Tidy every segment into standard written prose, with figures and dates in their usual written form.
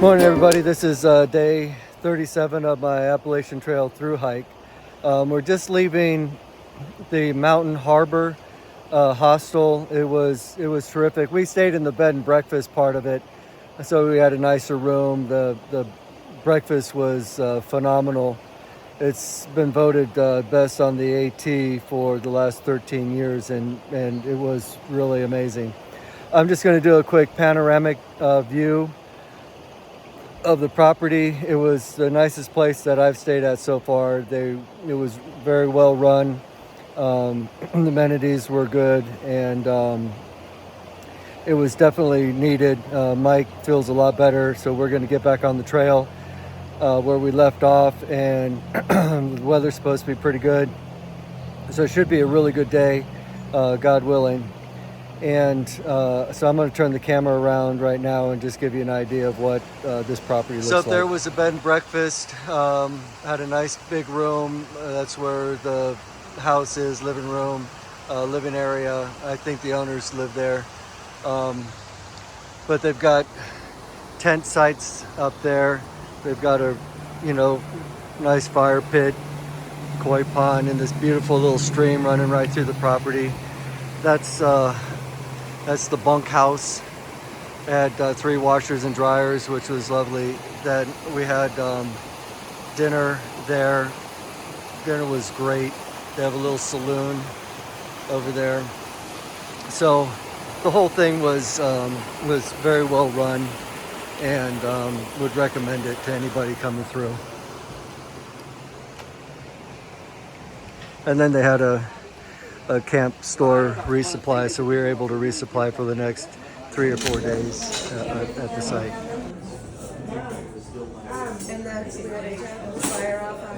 Morning, everybody. This is day 37 of my Appalachian Trail through hike. We're just leaving the Mountain Harbor hostel. It was terrific. We stayed in the bed and breakfast part of it, so we had a nicer room. The breakfast was phenomenal. It's been voted best on the AT for the last 13 years, and it was really amazing. I'm just going to do a quick panoramic view of the property. It was the nicest place that I've stayed at so far. It was very well run. The amenities were good, and it was definitely needed. Mike feels a lot better, so we're going to get back on the trail where we left off, and the weather's supposed to be pretty good, so it should be a really good day, God willing. And so I'm going to turn the camera around right now and just give you an idea of what this property looks like. So there was a bed and breakfast, had a nice big room. That's where the house is, living room, living area. I think the owners live there. But they've got tent sites up there. They've got a, nice fire pit, koi pond, and this beautiful little stream running right through the property. That's the bunkhouse. It had 3 washers and dryers, which was lovely. Then we had dinner there. Dinner was great. They have a little saloon over there. So the whole thing was very well run, and would recommend it to anybody coming through. And then they had a camp store resupply, so we were able to resupply for the next 3 or 4 days at the site. And then we had to turn the fire off on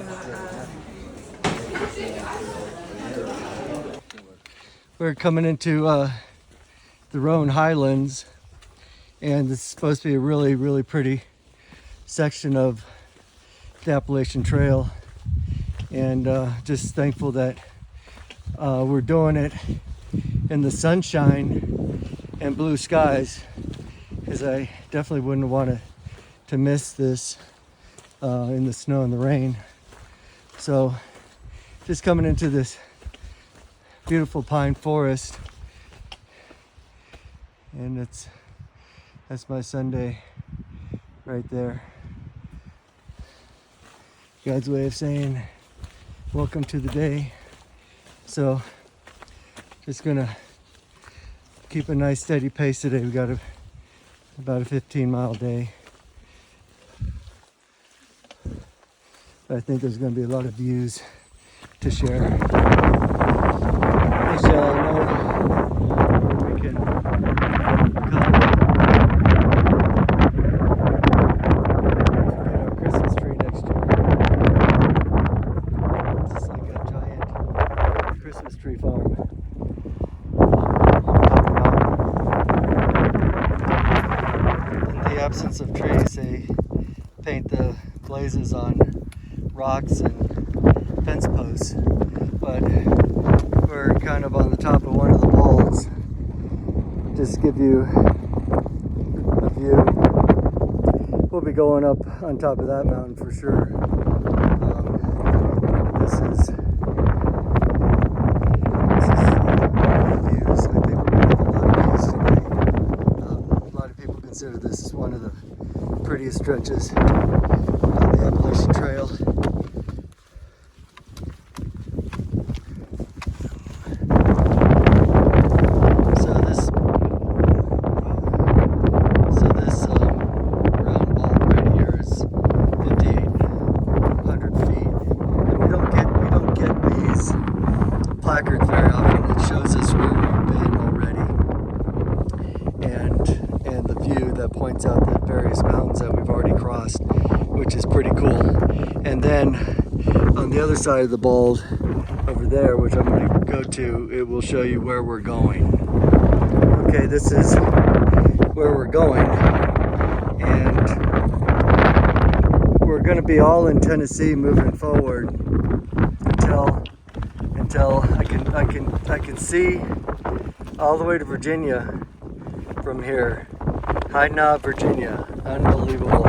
We're coming into the Roan Highlands, and this is supposed to be a really, really pretty section of the Appalachian Trail, and just thankful that we're doing it in the sunshine and blue skies, because I definitely wouldn't want to miss this in the snow and the rain. So just coming into this beautiful pine forest, and that's my Sunday right there. God's way of saying welcome to the day. So just gonna keep a nice steady pace today. We got about a 15-mile day. But I think there's gonna be a lot of views to share. Which I know we can come get our Christmas tree next year. It's just like a giant Christmas tree farm. In the absence of trees, they paint the blazes on rocks and fence posts, but we're kind of on the top of one of the balds. Just give you a view. We'll be going up on top of that mountain for sure. This is views. I think we're going to have a lot of views today. A lot of people consider this one of the prettiest stretches on the Appalachian Trail. So this round ball right here is 5,800 feet, and we don't get these placards very often. It shows us where we've been already, and the view that points out the various mountains that we've already crossed, which is pretty cool. And then on the other side of the bald over there, which I'm going to go to, it will show you where we're going. Okay, this is where we're going, and we're going to be all in Tennessee moving forward until I can see all the way to Virginia from here. Hyde Knob, Virginia. Unbelievable.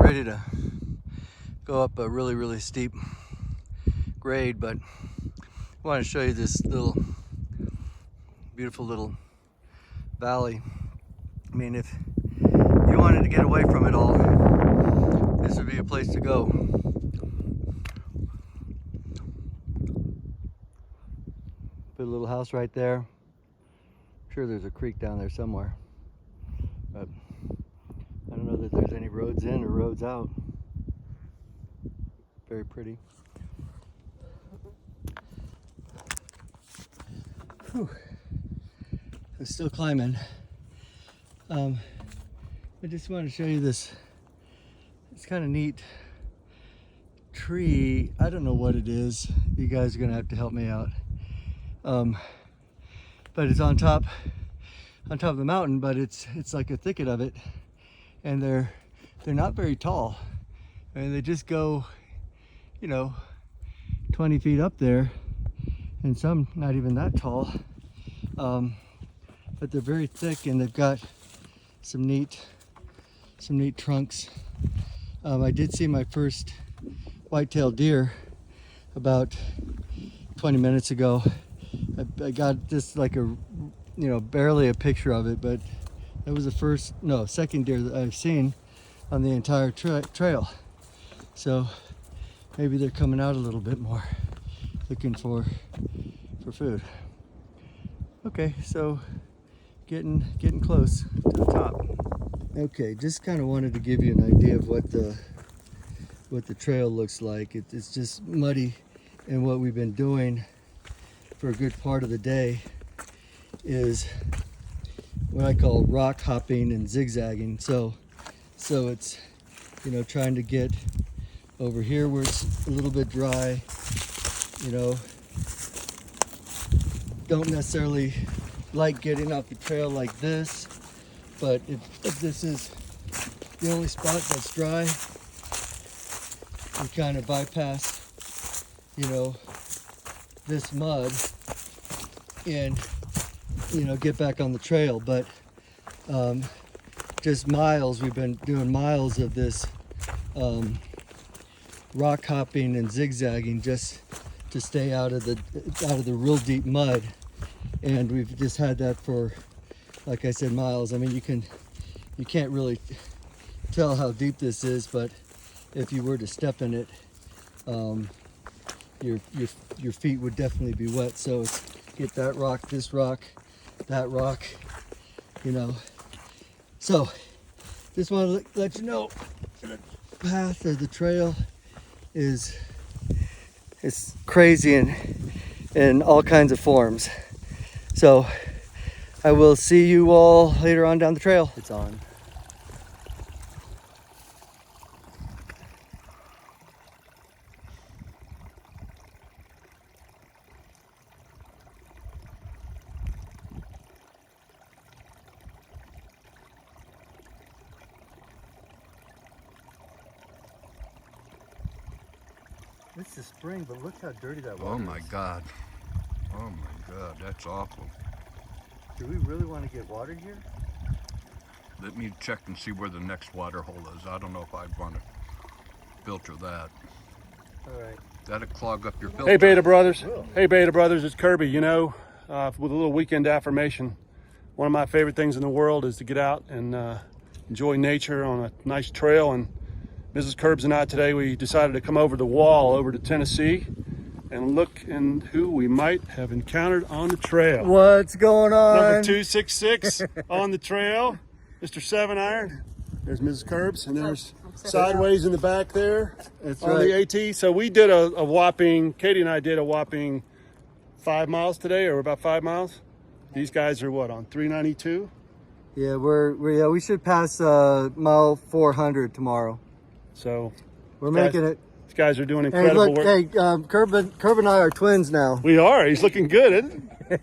ready to go up a really steep grade, but I want to show you this beautiful little valley. I mean, if you wanted to get away from it all, this would be a place to go. Put a little house right there. I'm sure there's a creek down there somewhere, but I don't know that there's any roads in or roads out. Very pretty. Whew. I'm still climbing. I just want to show you this. It's kind of neat tree. I don't know what it is. You guys are gonna have to help me out. But it's on top of the mountain, but it's like a thicket of it, and they're not very tall. I mean, they just go, 20 feet up there, and some not even that tall. But they're very thick, and they've got some neat trunks. I did see my first white-tailed deer about 20 minutes ago. I got just like barely a picture of it, but that was the second deer that I've seen on the entire trail. So maybe they're coming out a little bit more, looking for food. Okay, so getting close to the top. Okay, just kind of wanted to give you an idea of what the trail looks like. It's just muddy, and what we've been doing for a good part of the day is what I call rock hopping and zigzagging. So it's trying to get over here where it's a little bit dry. Don't necessarily like getting off the trail like this, but if this is the only spot that's dry, we kind of bypass this mud and get back on the trail. But just miles, we've been doing miles of this rock hopping and zigzagging just to stay out of the real deep mud, and we've just had that for, like I said, miles. I mean, you can't really tell how deep this is, but if you were to step in it, your feet would definitely be wet. So it's get that rock, this rock, that rock, So just want to let you know the path or the trail is crazy in all kinds of forms. So I will see you all later on down the trail. It's on. It's the spring, but look how dirty that water is. Oh my God. Oh my God, that's awful. Do we really want to get water here? Let me check and see where the next water hole is. I don't know if I'd want to filter that. All right. That'll clog up your filter. Hey Beta Brothers. Whoa. Hey Beta Brothers, it's Kirby. With a little weekend affirmation. One of my favorite things in the world is to get out and enjoy nature on a nice trail. And Mrs. Curbs and I today, we decided to come over the wall over to Tennessee and look and who we might have encountered on the trail. What's going on? Number 266 on the trail, Mr. 7 Iron. There's Mrs. Curbs, and there's Sideways in the back there. That's on right. the AT. So we did a whopping, Katie and I did a whopping 5 miles today, or about 5 miles. These guys are what, on 392? Yeah, we should pass mile 400 tomorrow. So We're making it. These guys are doing Hey, incredible look, work. hey, Curb and I are twins now. We are. He's looking good, isn't he?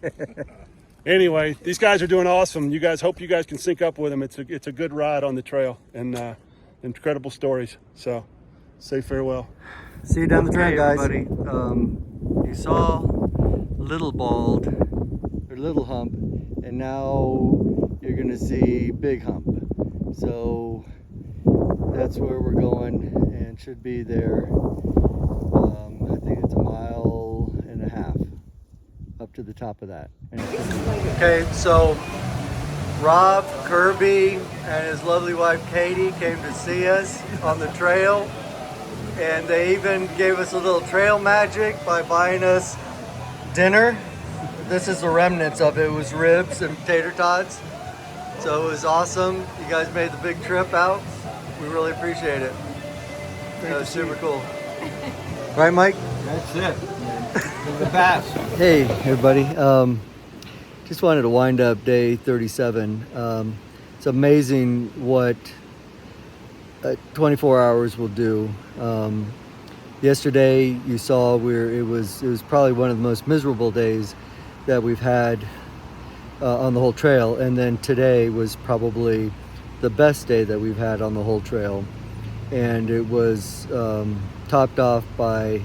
Anyway, these guys are doing awesome. Hope you guys can sync up with them. It's a good ride on the trail, and incredible stories. So say farewell. See you down the trail, guys. everybody. You saw Little Bald or Little Hump, and now you're gonna see Big Hump. So that's where we're going, and should be there. I think it's 1.5 miles up to the top of that. Okay, so Rob, Kirby, and his lovely wife Katie came to see us on the trail, and they even gave us a little trail magic by buying us dinner. This is the remnants of it. It was ribs and tater tots. So it was awesome. You guys made the big trip out. We really appreciate it. That was super cool. Right, Mike? That's it. You're the best. Hey, everybody. Just wanted to wind up day 37. It's amazing what 24 hours will do. Yesterday, you saw it was probably one of the most miserable days that we've had on the whole trail, and then today was probably the best day that we've had on the whole trail, and it was topped off by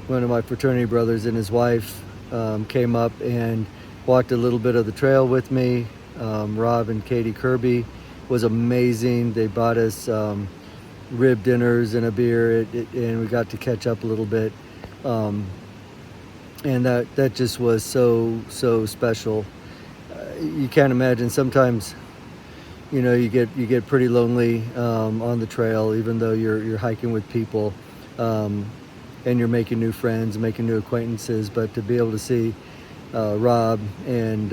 one of my fraternity brothers and his wife came up and walked a little bit of the trail with me. Rob and Katie Kirby was amazing. They bought us rib dinners and a beer, and we got to catch up a little bit, and that just was so special. You can't imagine. Sometimes, you get pretty lonely on the trail, even though you're hiking with people, and you're making new friends, making new acquaintances. But to be able to see Rob and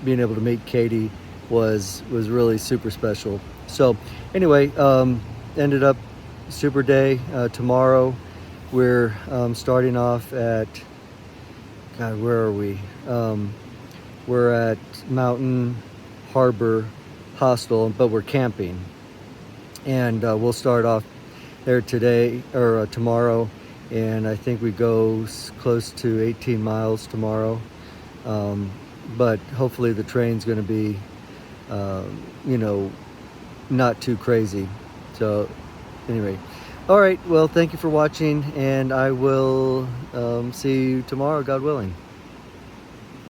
being able to meet Katie was really super special. So anyway, ended up super day. Tomorrow we're starting off at, God, where are we? We're at Mountain Harbor Hostel, but we're camping, and we'll start off there today or tomorrow, and I think we go close to 18 miles tomorrow, but hopefully the train's going to be not too crazy. So anyway, all right, well, thank you for watching, and I will see you tomorrow, God willing.